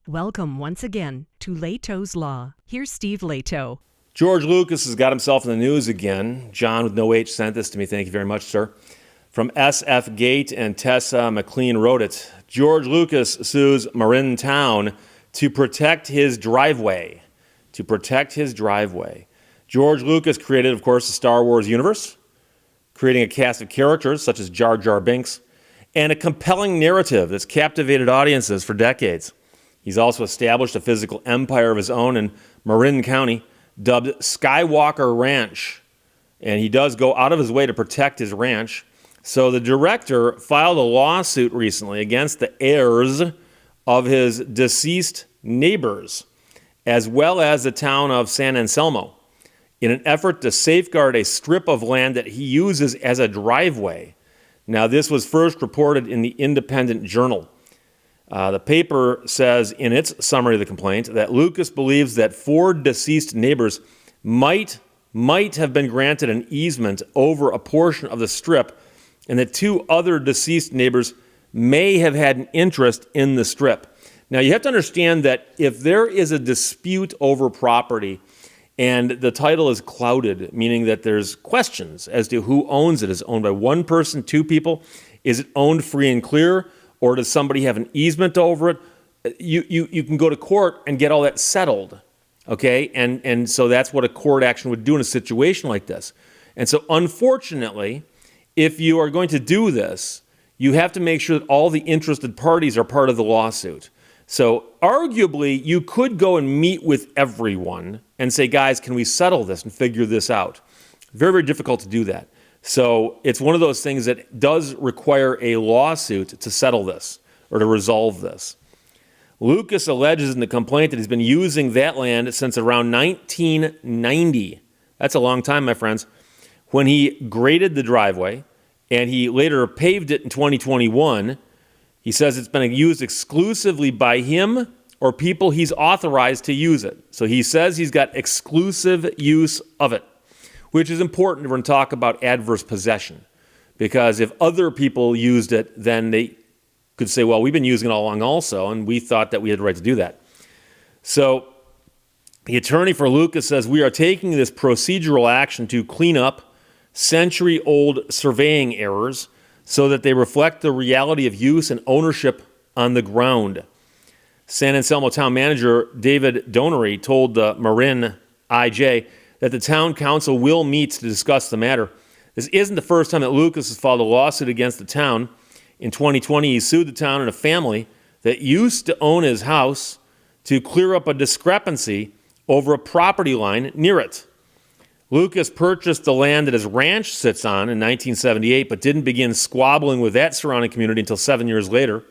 Welcome once again to Lehto's Law. Here's Steve Lehto. George Lucas has got himself in the news again. John with no H sent this to me. Thank you very much, sir. From SF Gate, and Tessa McLean wrote it. George Lucas sues Marin Town to protect his driveway. George Lucas created, of course, the Star Wars universe, creating a cast of characters such as Jar Jar Binks, and a compelling narrative that's captivated audiences for decades. He's also established a physical empire of his own in Marin County, dubbed Skywalker Ranch. And he does go out of his way to protect his ranch. So the director filed a lawsuit recently against the heirs of his deceased neighbors, as well as the town of San Anselmo, in an effort to safeguard a strip of land that he uses as a driveway. Now, this was first reported in the Independent Journal. The paper says in its summary of the complaint that Lucas believes that 4 deceased neighbors might have been granted an easement over a portion of the strip, and that 2 other deceased neighbors may have had an interest in the strip. Now, you have to understand that if there is a dispute over property and the title is clouded, meaning that there's questions as to who owns it. Is it owned by one person, 2 people? Is it owned free and clear? Or does somebody have an easement over it? You can go to court and get all that settled, okay? And so that's what a court action would do in a situation like this. And so unfortunately, if you are going to do this, you have to make sure that all the interested parties are part of the lawsuit. So arguably, you could go and meet with everyone and say, guys, can we settle this and figure this out? Very, very difficult to do that. So it's one of those things that does require a lawsuit to settle this or to resolve this. Lucas alleges in the complaint that he's been using that land since around 1990. That's a long time, my friends. When he graded the driveway and he later paved it in 2021, he says it's been used exclusively by him or people he's authorized to use it. So he says he's got exclusive use of it, which is important when we talk about adverse possession. Because if other people used it, then they could say, well, we've been using it all along also, and we thought that we had the right to do that. So the attorney for Lucas says, we are taking this procedural action to clean up century-old surveying errors so that they reflect the reality of use and ownership on the ground. San Anselmo town manager David Donery told the Marin IJ that the town council will meet to discuss the matter. This isn't the first time that Lucas has filed a lawsuit against the town. In 2020, he sued the town and a family that used to own his house to clear up a discrepancy over a property line near it. Lucas purchased the land that his ranch sits on in 1978, but didn't begin squabbling with that surrounding community until 7 years later.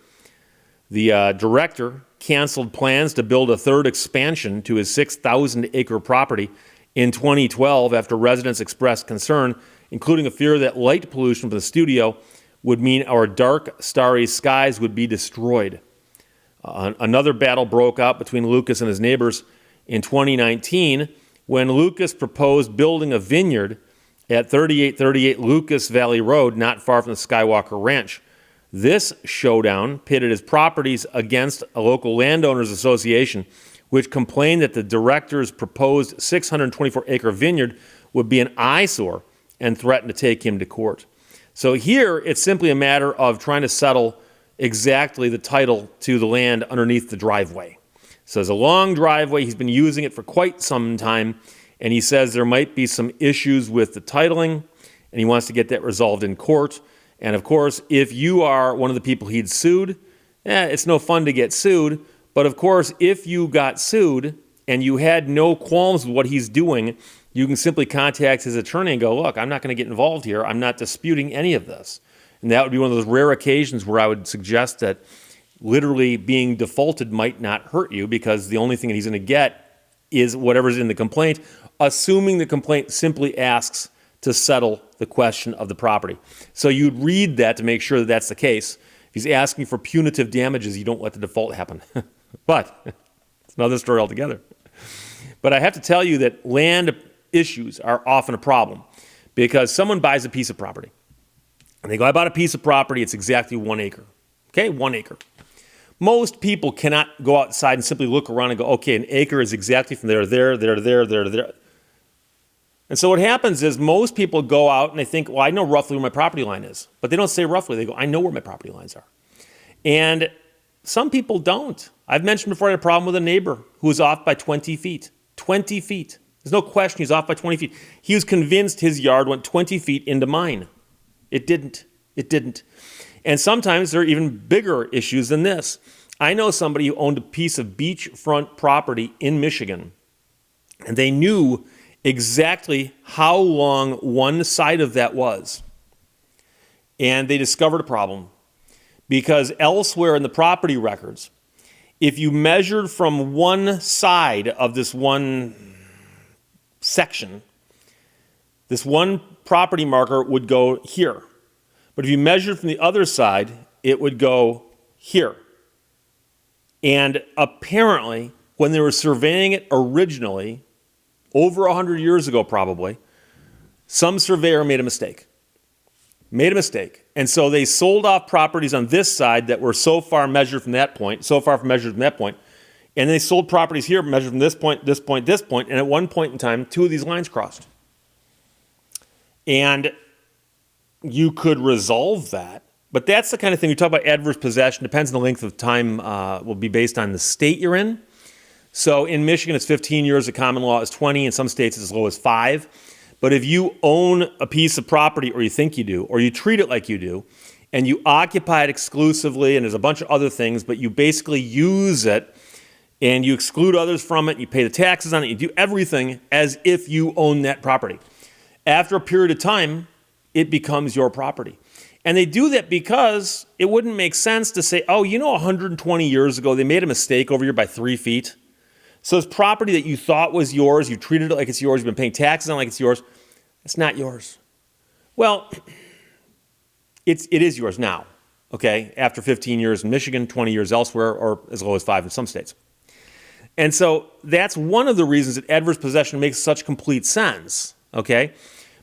The director canceled plans to build a third expansion to his 6,000-acre property in 2012 after residents expressed concern, including a fear that light pollution from the studio would mean our dark, starry skies would be destroyed. Another battle broke out between Lucas and his neighbors in 2019 when Lucas proposed building a vineyard at 3838 Lucas Valley Road, not far from the Skywalker Ranch. This showdown pitted his properties against a local landowners association, which complained that the director's proposed 624-acre vineyard would be an eyesore and threatened to take him to court. So here, it's simply a matter of trying to settle exactly the title to the land underneath the driveway. So there's a long driveway. He's been using it for quite some time, and he says there might be some issues with the titling, and he wants to get that resolved in court. And of course, if you are one of the people he'd sued, it's no fun to get sued. But of course, if you got sued and you had no qualms with what he's doing, you can simply contact his attorney and go, look, I'm not going to get involved here. I'm not disputing any of this. And that would be one of those rare occasions where I would suggest that literally being defaulted might not hurt you, because the only thing that he's going to get is whatever's in the complaint, assuming the complaint simply asks to settle the question of the property. So you'd read that to make sure that that's the case. If he's asking for punitive damages, you don't let the default happen. But it's another story altogether. But I have to tell you that land issues are often a problem, because someone buys a piece of property and they go, I bought a piece of property, it's exactly 1 acre. Okay, 1 acre. Most people cannot go outside and simply look around and go, okay, an acre is exactly from there, there. And so what happens is most people go out and they think, well, I know roughly where my property line is. But they don't say roughly. They go, I know where my property lines are. And some people don't. I've mentioned before I had a problem with a neighbor who was off by 20 feet. 20 feet. There's no question he's off by 20 feet. He was convinced his yard went 20 feet into mine. It didn't. It didn't. And sometimes there are even bigger issues than this. I know somebody who owned a piece of beachfront property in Michigan, and they knew exactly how long one side of that was. And they discovered a problem because elsewhere in the property records, if you measured from one side of this one section, this one property marker would go here. But if you measured from the other side, it would go here. And apparently, when they were surveying it originally, over 100 years ago probably, some surveyor made a mistake. And so they sold off properties on this side that were so far measured from that point, and they sold properties here measured from this point, and at one point in time, two of these lines crossed. And you could resolve that, but that's the kind of thing, we talk about adverse possession, depends on the length of time, will be based on the state you're in. So in Michigan, it's 15 years, the common law is 20, in some states it's as low as 5. But if you own a piece of property, or you think you do, or you treat it like you do, and you occupy it exclusively, and there's a bunch of other things, but you basically use it, and you exclude others from it, and you pay the taxes on it, you do everything as if you own that property. After a period of time, it becomes your property. And they do that because it wouldn't make sense to say, 120 years ago, they made a mistake over here by 3 feet. So this property that you thought was yours, you treated it like it's yours, you've been paying taxes on it like it's yours, it's not yours. Well, it is yours now, okay? After 15 years in Michigan, 20 years elsewhere, or as low as 5 in some states. And so that's one of the reasons that adverse possession makes such complete sense, okay?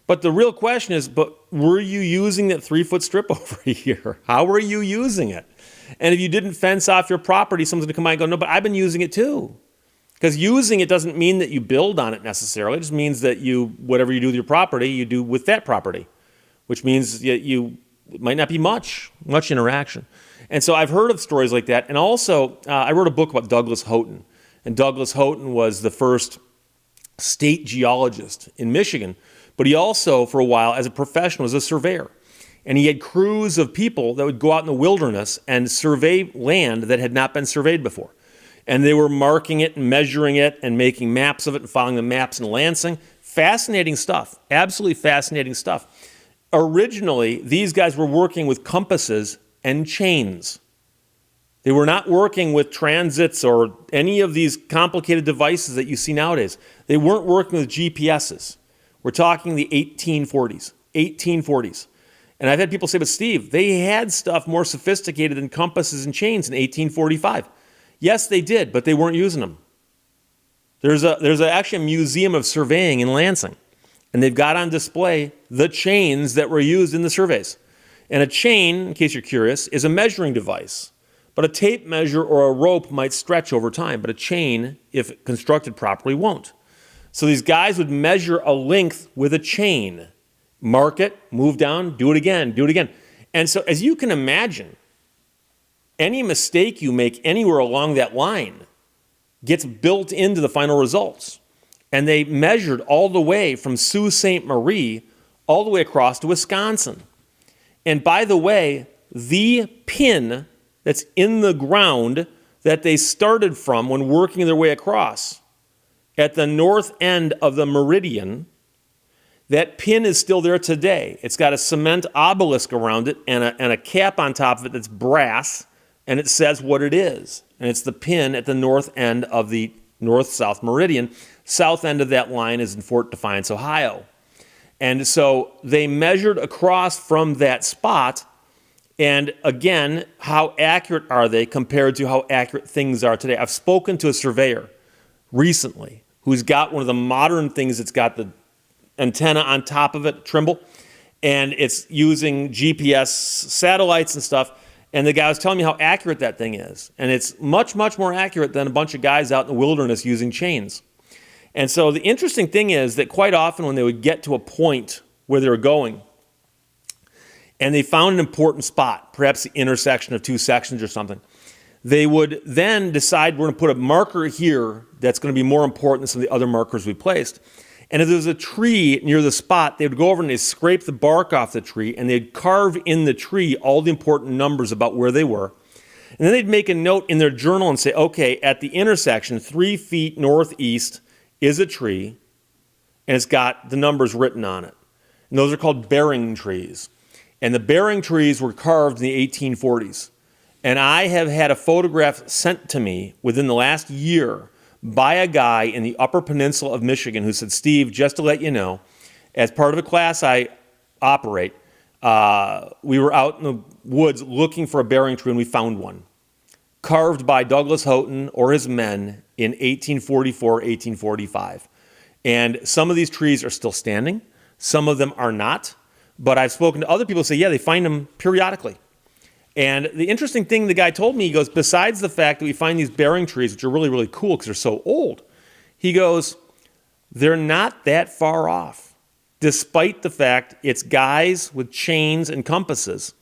But the real question is, were you using that 3-foot strip over here? How were you using it? And if you didn't fence off your property, someone's going to come by and go, no, but I've been using it too. Because using it doesn't mean that you build on it necessarily. It just means that whatever you do with your property, you do with that property, which means it might not be much interaction. And so I've heard of stories like that. And also, I wrote a book about Douglas Houghton. And Douglas Houghton was the first state geologist in Michigan. But he also, for a while, as a professional, was a surveyor. And he had crews of people that would go out in the wilderness and survey land that had not been surveyed before. And they were marking it and measuring it and making maps of it and filing the maps in Lansing. Fascinating stuff. Absolutely fascinating stuff. Originally, these guys were working with compasses and chains. They were not working with transits or any of these complicated devices that you see nowadays. They weren't working with GPSs. We're talking the 1840s. And I've had people say, but Steve, they had stuff more sophisticated than compasses and chains in 1845. Yes, they did, but they weren't using them. There's actually a museum of surveying in Lansing, and they've got on display the chains that were used in the surveys. And a chain, in case you're curious, is a measuring device. But a tape measure or a rope might stretch over time, but a chain, if constructed properly, won't. So these guys would measure a length with a chain, mark it, move down, do it again. And so as you can imagine, any mistake you make anywhere along that line gets built into the final results. And they measured all the way from Sault Ste. Marie all the way across to Wisconsin. And by the way, the pin that's in the ground that they started from when working their way across, at the north end of the meridian, that pin is still there today. It's got a cement obelisk around it and a cap on top of it that's brass, and it says what it is. And it's the pin at the north end of the north-south meridian. South end of that line is in Fort Defiance, Ohio. And so they measured across from that spot. And again, how accurate are they compared to how accurate things are today? I've spoken to a surveyor recently who's got one of the modern things that's got the antenna on top of it, Trimble, and it's using GPS satellites and stuff. And the guy was telling me how accurate that thing is. And it's much, much more accurate than a bunch of guys out in the wilderness using chains. And so the interesting thing is that quite often when they would get to a point where they were going and they found an important spot, perhaps the intersection of two sections or something, they would then decide we're going to put a marker here that's going to be more important than some of the other markers we placed. And if there was a tree near the spot, they would go over and they'd scrape the bark off the tree and they'd carve in the tree all the important numbers about where they were. And then they'd make a note in their journal and say, okay, at the intersection, 3 feet northeast is a tree, and it's got the numbers written on it. And those are called bearing trees. And the bearing trees were carved in the 1840s. And I have had a photograph sent to me within the last year by a guy in the Upper Peninsula of Michigan who said, Steve, just to let you know, as part of a class I operate, we were out in the woods looking for a bearing tree and we found one, carved by Douglas Houghton or his men in 1844, 1845. And some of these trees are still standing. Some of them are not. But I've spoken to other people who say, yeah, they find them periodically. And the interesting thing the guy told me, he goes, besides the fact that we find these bearing trees, which are really, really cool because they're so old, he goes, they're not that far off, despite the fact it's guys with chains and compasses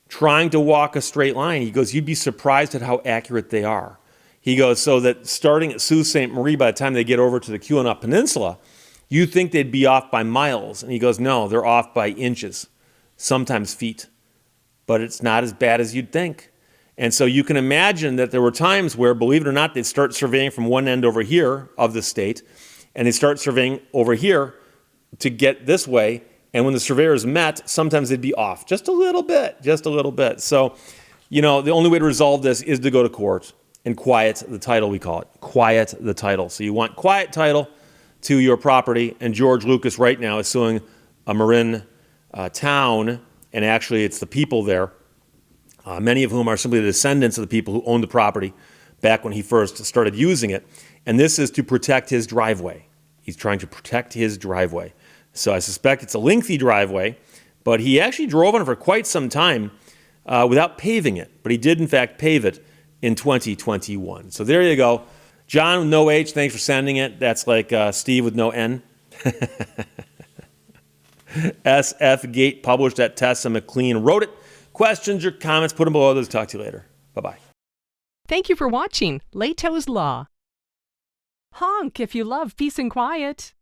trying to walk a straight line. He goes, you'd be surprised at how accurate they are. He goes, so that starting at Sault Ste. Marie, by the time they get over to the Keweenaw Peninsula, you think they'd be off by miles. And he goes, no, they're off by inches, sometimes feet. But it's not as bad as you'd think. And so you can imagine that there were times where, believe it or not, they'd start surveying from one end over here of the state, and they'd start surveying over here to get this way. And when the surveyors met, sometimes they'd be off just a little bit, just a little bit. So, the only way to resolve this is to go to court and quiet the title, we call it. Quiet the title. So you want quiet title to your property, and George Lucas right now is suing a Marin town. And actually, it's the people there, many of whom are simply the descendants of the people who owned the property back when he first started using it. And this is to protect his driveway. He's trying to protect his driveway. So I suspect it's a lengthy driveway, but he actually drove on it for quite some time without paving it. But he did, in fact, pave it in 2021. So there you go. John with no H, thanks for sending it. That's like Steve with no N. SF Gate published that Tessa McLean wrote it. Questions or comments, put them below. Let's talk to you later. Bye-bye. Thank you for watching Lehto's Law. Honk if you love peace and quiet.